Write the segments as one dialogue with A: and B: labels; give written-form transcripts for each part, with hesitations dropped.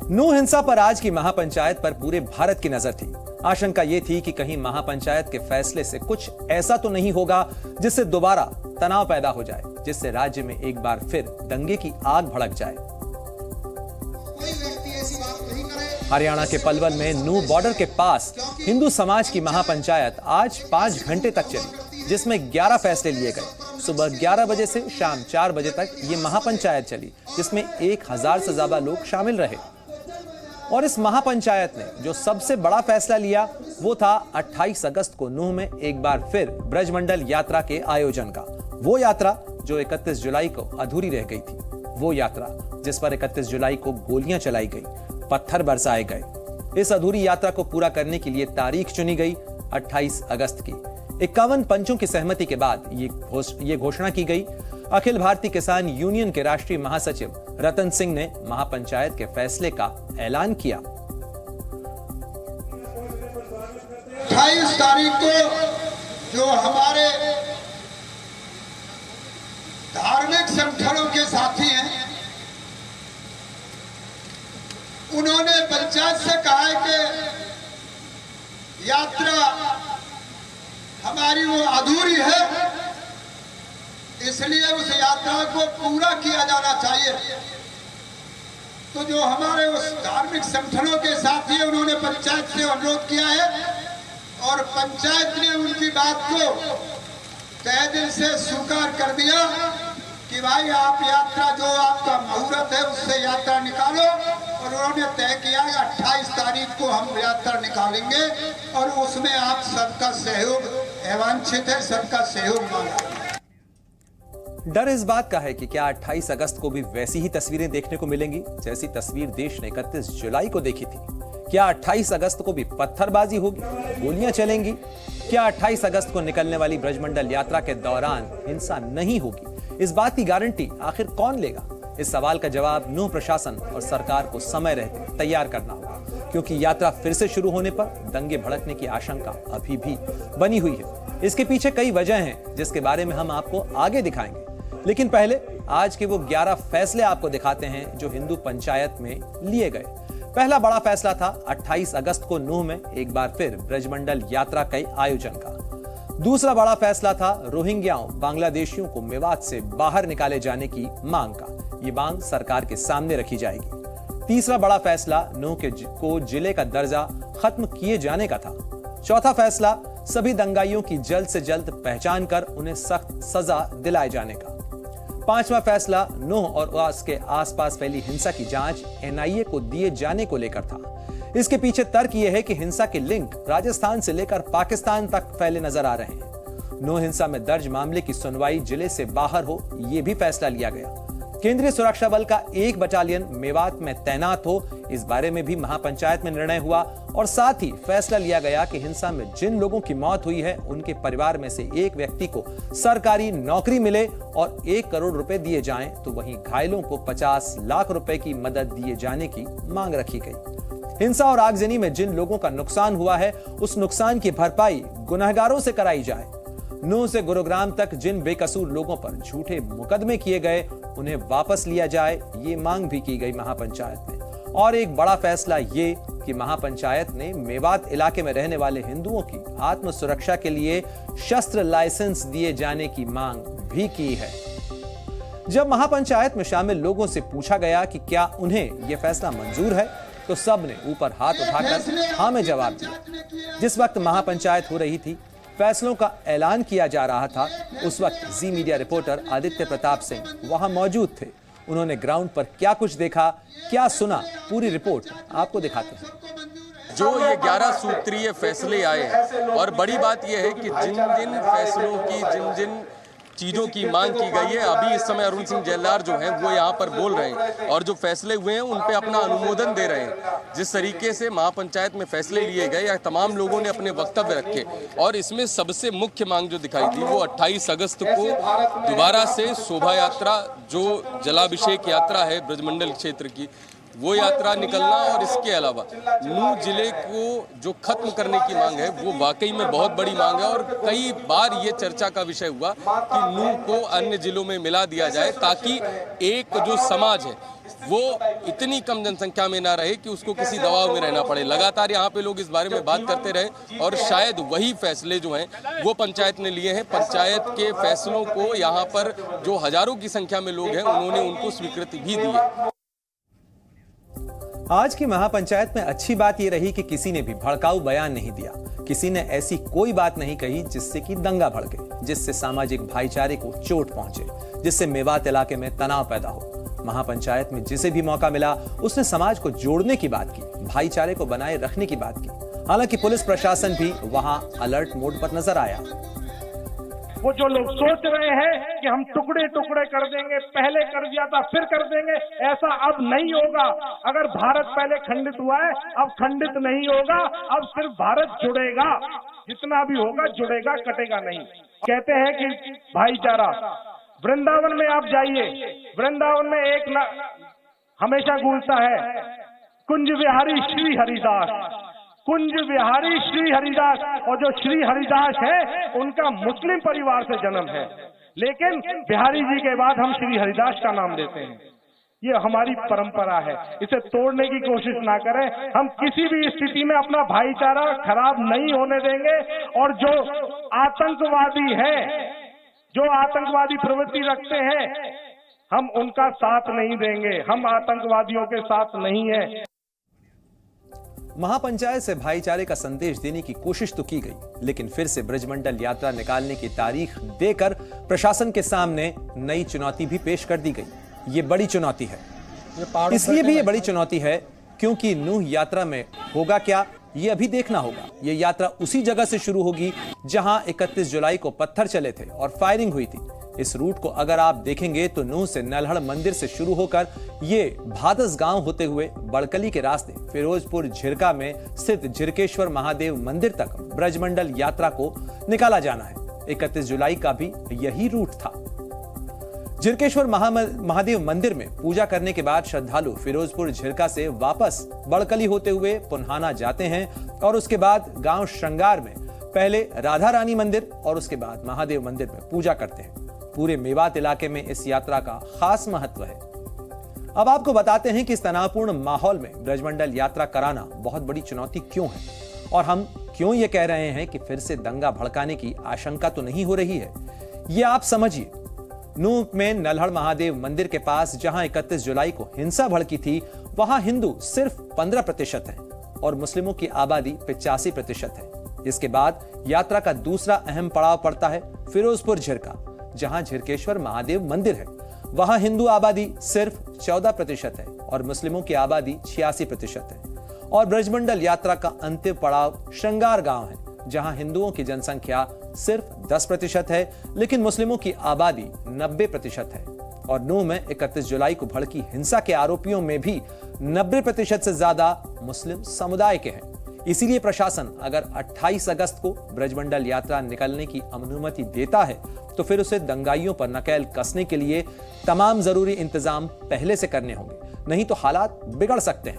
A: नूह हिंसा पर आज की महापंचायत पर पूरे भारत की नजर थी। आशंका यह थी कि कहीं महापंचायत के फैसले से कुछ ऐसा तो नहीं होगा जिससे दोबारा तनाव पैदा हो जाए, जिससे राज्य में एक बार फिर दंगे की आग भड़क जाए। हरियाणा के पलवल में नूह बॉर्डर के पास हिंदू समाज की महापंचायत आज 5 घंटे तक चली, जिसमें 11 फैसले लिए गए। सुबह 11 बजे से शाम 4 बजे तक ये महापंचायत चली, जिसमें 1000 से ज्यादा लोग शामिल रहे। और इस महापंचायत ने जो सबसे बड़ा फैसला लिया वो था 28 अगस्त को नूह में एक बार फिर ब्रजमंडल यात्रा के आयोजन का। वो यात्रा जो 31 जुलाई को अधूरी रह गई थी, वो यात्रा जिस पर 31 जुलाई को गोलियां चलाई गई, पत्थर बरसाए गए। इस अधूरी यात्रा को पूरा करने के लिए तारीख चुनी गई 28 अगस्त की। 51 पंचों की सहमति के बाद ये घोषणा की गई। अखिल भारतीय किसान यूनियन के राष्ट्रीय महासचिव रतन सिंह ने महापंचायत के फैसले का ऐलान किया।
B: 28 तारीख को जो हमारे धार्मिक संगठनों के साथी हैं, उन्होंने पंचायत से कहा है कि यात्रा हमारी वो अधूरी है, इसलिए उस यात्रा को पूरा किया जाना चाहिए। तो जो हमारे उस धार्मिक संगठनों के साथी हैं, उन्होंने पंचायत से अनुरोध किया है और पंचायत ने उनकी बात को तहे दिल से स्वीकार कर दिया कि भाई आप यात्रा जो आपका मुहूर्त है उससे यात्रा निकालो। और उन्होंने तय किया कि 28 तारीख को हम यात्रा निकालेंगे और उसमें आप सबका सहयोग अवांछित है, सबका सहयोग मांगा।
A: डर इस बात का है कि क्या 28 अगस्त को भी वैसी ही तस्वीरें देखने को मिलेंगी जैसी तस्वीर देश ने 31 जुलाई को देखी थी। क्या 28 अगस्त को भी पत्थरबाजी होगी, गोलियां चलेंगी? क्या 28 अगस्त को निकलने वाली ब्रजमंडल यात्रा के दौरान हिंसा नहीं होगी? इस बात की गारंटी आखिर कौन लेगा? इस सवाल का जवाब नूह प्रशासन और सरकार को समय रहते तैयार करना होगा, क्योंकि यात्रा फिर से शुरू होने पर दंगे भड़कने की आशंका अभी भी बनी हुई है। इसके पीछे कई वजह हैं जिसके बारे में हम आपको आगे दिखाएंगे, लेकिन पहले आज के वो 11 फैसले आपको दिखाते हैं जो हिंदू पंचायत में लिए गए। पहला बड़ा फैसला था 28 अगस्त को नूह में एक बार फिर ब्रजमंडल यात्रा के आयोजन का। दूसरा बड़ा फैसला था रोहिंग्याओं बांग्लादेशियों को मेवात से बाहर निकाले जाने की मांग का। ये मांग सरकार के सामने रखी जाएगी। तीसरा बड़ा फैसला नूह को जिले का दर्जा खत्म किए जाने का था। चौथा फैसला सभी दंगाइयों की जल्द से जल्द पहचान कर उन्हें सख्त सजा दिलाए जाने का। पांचवा फैसला नूह और उसके आसपास फैली हिंसा की जांच NIA को दिए जाने को लेकर था। इसके पीछे तर्क यह है कि हिंसा के लिंक राजस्थान से लेकर पाकिस्तान तक फैले नजर आ रहे हैं। नूह हिंसा में दर्ज मामले की सुनवाई जिले से बाहर हो, यह भी फैसला लिया गया। केंद्रीय सुरक्षा बल का एक बटालियन मेवात में तैनात हो, इस बारे में भी महापंचायत में निर्णय हुआ। और साथ ही फैसला लिया गया कि हिंसा में जिन लोगों की मौत हुई है उनके परिवार में से एक व्यक्ति को सरकारी नौकरी मिले और 1 करोड़ रुपए दिए जाएं, तो वहीं घायलों को 50 लाख रुपए की मदद दिए जाने की मांग रखी गई। हिंसा और आगजनी में जिन लोगों का नुकसान हुआ है उस नुकसान की भरपाई गुनहगारों से कराई जाए। नूह से गुरुग्राम तक जिन बेकसूर लोगों पर झूठे मुकदमे किए गए उन्हें वापस लिया जाए, ये मांग भी की गई महापंचायत में। और एक बड़ा फैसला ये कि महापंचायत ने मेवात इलाके में रहने वाले हिंदुओं की आत्म सुरक्षा के लिए शस्त्र लाइसेंस दिए जाने की मांग भी की है। जब महापंचायत में शामिल लोगों से पूछा गया कि क्या उन्हें यह फैसला मंजूर है, तो सब ने ऊपर हाथ उठाकर हाँ में जवाब दिया। जिस वक्त महापंचायत हो रही थी, फैसलों का ऐलान किया जा रहा था, उस वक्त जी मीडिया रिपोर्टर आदित्य प्रताप सिंह वहां मौजूद थे। उन्होंने ग्राउंड पर क्या कुछ देखा, क्या सुना, पूरी रिपोर्ट आपको दिखाते हैं।
C: जो ये 11 सूत्रीय फैसले आए और बड़ी बात यह है कि जिन जिन फैसलों की जिन चीज़ों की मांग की गई है, अभी इस समय अरुण सिंह जेल्लार जो हैं वो यहाँ पर बोल रहे हैं और जो फैसले हुए हैं उन पे अपना अनुमोदन दे रहे हैं। जिस तरीके से महापंचायत में फैसले लिए गए या तमाम लोगों ने अपने वक्तव्य रखे, और इसमें सबसे मुख्य मांग जो दिखाई दी वो 28 अगस्त को दोबारा से शोभा यात्रा, जो जलाभिषेक यात्रा है ब्रजमंडल क्षेत्र की, वो यात्रा निकलना और इसके अलावा नूह जिले को जो खत्म करने की मांग है वो वाकई में बहुत बड़ी मांग है। और कई बार ये चर्चा का विषय हुआ कि नूह को अन्य जिलों में मिला दिया जाए ताकि एक जो समाज है वो इतनी कम जनसंख्या में ना रहे कि उसको किसी दबाव में रहना पड़े। लगातार यहाँ पे लोग इस बारे में बात करते रहे और शायद वही फैसले जो हैं वो पंचायत ने लिए हैं। पंचायत के फैसलों को यहाँ पर जो हजारों की संख्या में लोग हैं उन्होंने उनको स्वीकृति भी दी है।
A: आज की महापंचायत में अच्छी बात यह रही कि किसी ने भी भड़काऊ बयान नहीं दिया। किसी ने ऐसी कोई बात नहीं कही जिससे कि दंगा भड़के, जिससे सामाजिक भाईचारे को चोट पहुंचे, जिससे मेवात इलाके में तनाव पैदा हो। महापंचायत में जिसे भी मौका मिला उसने समाज को जोड़ने की बात की, भाईचारे को बनाए रखने की बात की। हालांकि पुलिस प्रशासन भी वहां अलर्ट मोड पर नजर आया।
D: वो जो लोग सोच रहे हैं कि हम टुकड़े टुकड़े कर देंगे, पहले कर दिया था फिर कर देंगे, ऐसा अब नहीं होगा। अगर भारत पहले खंडित हुआ है, अब खंडित नहीं होगा। अब सिर्फ भारत जुड़ेगा, जितना भी होगा जुड़ेगा, कटेगा नहीं। कहते हैं कि भाईचारा, वृंदावन में आप जाइए, वृंदावन में एक हमेशा गूंजता है, कुंज विहारी श्री हरिदास, कुंज विहारी श्री हरिदास। और जो श्री हरिदास है उनका मुस्लिम परिवार से जन्म है, लेकिन बिहारी जी के बाद हम श्री हरिदास का नाम लेते हैं। ये हमारी परंपरा है, इसे तोड़ने की कोशिश ना करें। हम किसी भी स्थिति में अपना भाईचारा खराब नहीं होने देंगे। और जो आतंकवादी है, जो आतंकवादी प्रवृत्ति रखते हैं, हम उनका साथ नहीं देंगे। हम आतंकवादियों के साथ नहीं है।
A: महापंचायत से भाईचारे का संदेश देने की कोशिश तो की गई, लेकिन फिर से ब्रजमंडल यात्रा निकालने की तारीख देकर प्रशासन के सामने नई चुनौती भी पेश कर दी गई। ये बड़ी चुनौती है, इसलिए भी ये बड़ी चुनौती है क्योंकि नूह यात्रा में होगा क्या ये अभी देखना होगा। ये यात्रा उसी जगह से शुरू होगी जहां 31 जुलाई को पत्थर चले थे और फायरिंग हुई थी। इस रूट को अगर आप देखेंगे तो नूह से नल्हड़ मंदिर से शुरू होकर ये भादस गांव होते हुए बड़कली के रास्ते फिरोजपुर झिरका में स्थित झिरकेश्वर महादेव मंदिर तक ब्रजमंडल यात्रा को निकाला जाना है। 31 जुलाई का भी यही रूट था। झिरकेश्वर महादेव मंदिर में पूजा करने के बाद श्रद्धालु फिरोजपुर झिरका से वापस बड़कली होते हुए पुन्हाना जाते हैं और उसके बाद गांव श्रृंगार में पहले राधा रानी मंदिर और उसके बाद महादेव मंदिर में पूजा करते हैं। पूरे मेवात इलाके में इस यात्रा का खास महत्व है। अब आपको बताते हैं कि इस तनावपूर्ण माहौल में ब्रजमंडल यात्रा कराना बहुत बड़ी चुनौती क्यों है और हम क्यों ये कह रहे हैं कि फिर से दंगा भड़काने की आशंका तो नहीं हो रही है। ये आप समझिए, नूह में नल्हड़ महादेव मंदिर के पास जहां 31 जुलाई को हिंसा भड़की थी, वहां हिंदू सिर्फ 15% हैं और मुस्लिमों की आबादी 85% है। इसके बाद यात्रा का दूसरा अहम पड़ाव पड़ता है फिरोजपुर झिरका, जहां झिरकेश्वर महादेव मंदिर है। वहां हिंदू आबादी सिर्फ 14% है और मुस्लिमों की आबादी 86% है। और ब्रजमंडल यात्रा का अंतिम पड़ाव श्रृंगार गांव है, जहां हिंदुओं की जनसंख्या सिर्फ 10% है, लेकिन मुस्लिमों की आबादी 90% है। और नूह में 31 जुलाई को भड़की हिंसा के आरोपियों में भी 90% से ज्यादा मुस्लिम समुदाय के हैं। इसीलिए प्रशासन अगर 28 अगस्त को ब्रजमंडल यात्रा निकलने की अनुमति देता है तो फिर उसे दंगाइयों पर नकेल कसने के लिए तमाम जरूरी इंतजाम पहले से करने होंगे, नहीं तो हालात बिगड़ सकते हैं।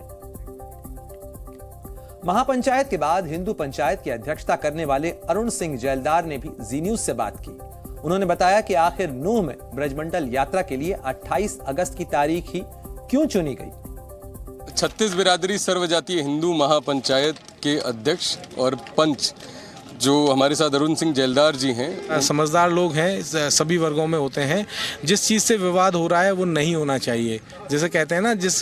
A: महापंचायत के बाद हिंदू पंचायत की अध्यक्षता करने वाले अरुण सिंह जैलदार ने भी जी न्यूज से बात की। उन्होंने बताया कि आखिर नूह में ब्रजमंडल यात्रा के लिए 28 अगस्त की तारीख ही क्यों चुनी गई।
C: छत्तीस बिरादरी सर्वजातीय हिंदू महापंचायत के अध्यक्ष और पंच जो हमारे साथ अरुण सिंह जैलदार जी हैं,
E: समझदार लोग हैं, सभी वर्गों में होते हैं। जिस चीज़ से विवाद हो रहा है वो नहीं होना चाहिए। जैसे कहते हैं ना, जिस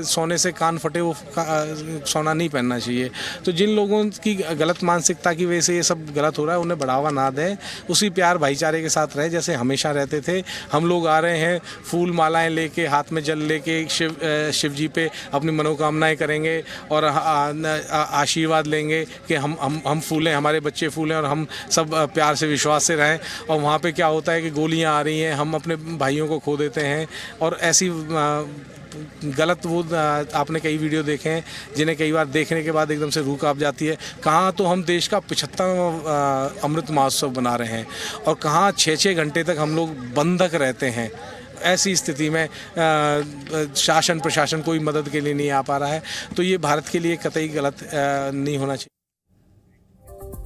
E: सोने से कान फटे वो सोना नहीं पहनना चाहिए। तो जिन लोगों की गलत मानसिकता की वजह से ये सब गलत हो रहा है उन्हें बढ़ावा ना दें, उसी प्यार भाईचारे के साथ रहे जैसे हमेशा रहते थे। हम लोग आ रहे हैं फूल मालाएँ लेके, हाथ में जल लेके शिव जी पे अपनी मनोकामनाएँ करेंगे और आशीर्वाद लेंगे कि हम फूलें, हमारे बच्चे फूलें और हम सब प्यार से विश्वास से रहें। और वहाँ पे क्या होता है कि गोलियाँ आ रही हैं, हम अपने भाइयों को खो देते हैं। और ऐसी गलत वो आपने कई वीडियो देखे हैं जिन्हें कई बार देखने के बाद एकदम से रूह कांप जाती है। कहाँ तो हम देश का 75वां अमृत महोत्सव बना रहे हैं और कहाँ 6-6 घंटे तक हम लोग बंधक रहते हैं। ऐसी स्थिति में शासन प्रशासन कोई मदद के लिए नहीं आ पा रहा है, तो ये भारत के लिए कतई गलत नहीं होना चाहिए।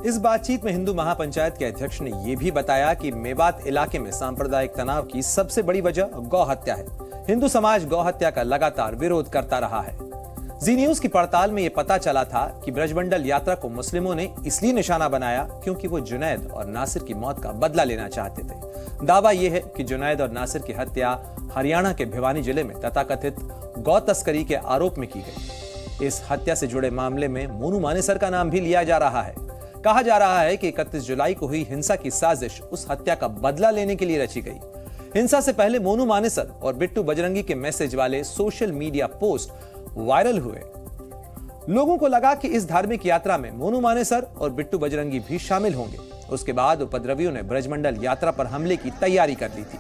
A: इस बातचीत में हिंदू महापंचायत के अध्यक्ष ने यह भी बताया कि मेवात इलाके में सांप्रदायिक तनाव की सबसे बड़ी वजह गौ हत्या है। हिंदू समाज गौ हत्या का लगातार विरोध करता रहा है। जी न्यूज की पड़ताल में यह पता चला था कि ब्रजमंडल यात्रा को मुस्लिमों ने इसलिए निशाना बनाया क्योंकि वो जुनैद और नासिर की मौत का बदला लेना चाहते थे। दावा यह है कि जुनैद और नासिर की हत्या हरियाणा के भिवानी जिले में तथाकथित गौ तस्करी के आरोप में की गई। इस हत्या से जुड़े मामले में मोनू मानेसर का नाम भी लिया जा रहा है। कहा जा रहा है कि 31 जुलाई को हुई हिंसा की साजिश उस हत्या का बदला लेने के लिए रची गई। हिंसा से पहले मोनू मानेसर और बिट्टू बजरंगी के मैसेज वाले सोशल मीडिया पोस्ट वायरल हुए। लोगों को लगा कि इस धार्मिक यात्रा में मोनू मानेसर और बिट्टू बजरंगी भी शामिल होंगे। उसके बाद उपद्रवियों ने ब्रजमंडल यात्रा पर हमले की तैयारी कर ली थी।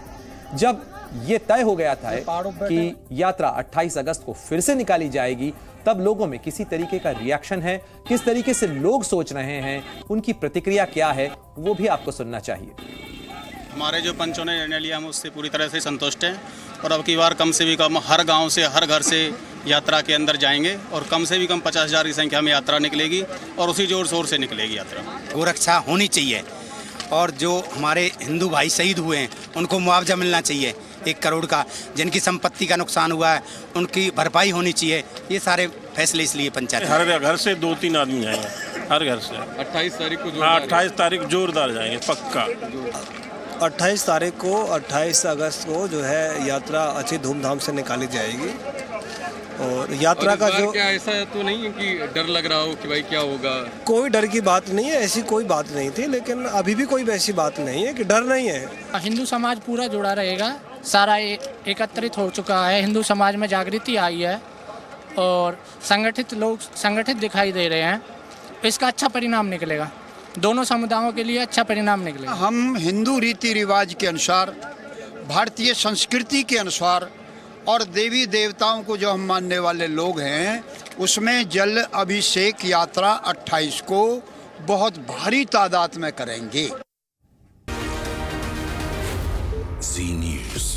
A: जब यह तय हो गया था कि यात्रा 28 अगस्त को फिर से निकाली जाएगी, तब लोगों में किसी तरीके का रिएक्शन है, किस तरीके से लोग सोच रहे हैं, उनकी प्रतिक्रिया क्या है, वो भी आपको सुनना चाहिए।
F: हमारे जो पंचों ने निर्णय लिया, हम उससे पूरी तरह से संतुष्ट हैं और अब की बार कम से भी कम हर गांव से, हर घर से यात्रा के अंदर जाएंगे और कम से भी कम 50,000 की संख्या में यात्रा निकलेगी और उसी जोर शोर से निकलेगी यात्रा।
G: गोरक्षा होनी चाहिए और जो हमारे हिंदू भाई शहीद हुए हैं उनको मुआवजा मिलना चाहिए 1 करोड़ का। जिनकी संपत्ति का नुकसान हुआ है उनकी भरपाई होनी चाहिए। ये सारे फैसले इसलिए पंचायत
H: हर घर से 2-3 आदमी जाएंगे, हर घर से
C: 28 तारीख को।
H: 28 तारीख जोरदार जाएंगे पक्का।
I: 28 तारीख को 28 अगस्त को जो है यात्रा अच्छी धूमधाम से निकाली जाएगी। और यात्रा का जो
C: क्या ऐसा तो नहीं है कि डर लग रहा हो कि भाई क्या होगा?
I: कोई डर की बात नहीं है, ऐसी कोई बात नहीं थी, लेकिन अभी भी कोई वैसी बात नहीं है कि डर नहीं है।
J: हिंदू समाज पूरा जुड़ा रहेगा, सारा एकत्रित हो चुका है। हिंदू समाज में जागृति आई है और संगठित लोग संगठित दिखाई दे रहे हैं। इसका अच्छा परिणाम निकलेगा, दोनों समुदायों के लिए अच्छा परिणाम निकलेगा।
B: हम हिंदू रीति रिवाज के अनुसार, भारतीय संस्कृति के अनुसार और देवी देवताओं को जो हम मानने वाले लोग हैं, उसमें जल अभिषेक यात्रा 28 को बहुत भारी तादाद में करेंगे।
K: जी न्यूज़।